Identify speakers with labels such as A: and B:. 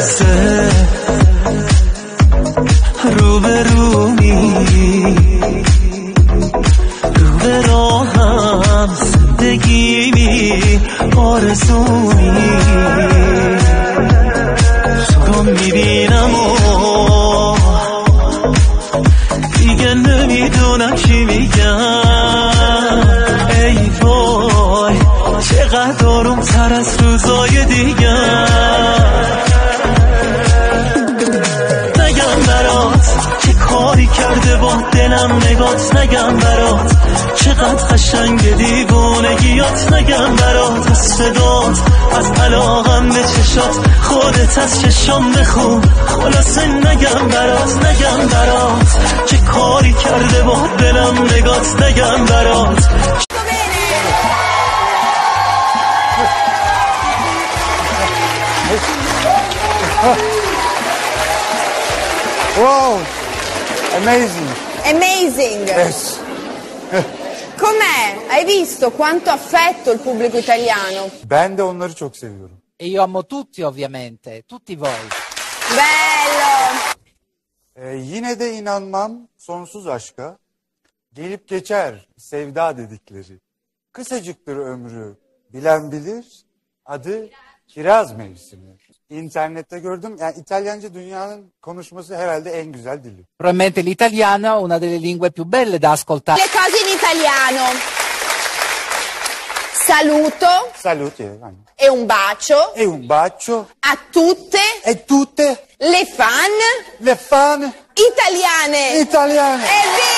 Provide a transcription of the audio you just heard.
A: سه روبرومی رو به راهم زندگیمی آرزومی تو رو میبینم و دیگه نمیدونم چی میگم ای وای چقدر آروم تر از روزای دیگه نگم برات چه کاری کرده با دلم نگات نگم برات چقدر قشنگ دیوونگیات نگم برات از صدات از علاقم به چشات خودت از چشام بخون خلاصه نگم برات چه کاری کرده با دلم نگات نگم برات
B: Wow, amazing.
C: Amazing.
B: Yes.
C: Com'è? Hai visto quanto affetto il pubblico italiano?
B: Ben de onları çok seviyorum.
D: E io amo tutti ovviamente, tutti voi.
C: Bello!
B: Yine de inanmam sonsuz aşka. Gelip geçer sevda dedikleri. Kısacıktır ömrü bilen bilir. Adı kiraz mevsimi. İnternette gördüm. Yani İtalyanca dünyanın konuşması herhalde en güzel dili.
D: Probabilmente l'italiano è una delle lingue più belle da ascoltare.
C: Le cose in italiano. Saluto.
B: Salut.
C: E un bacio.
B: E un bacio.
C: A tutte.
B: E tutte.
C: Le fan.
B: Le fan.
C: Italiane.
B: Italiane.
C: Evviva!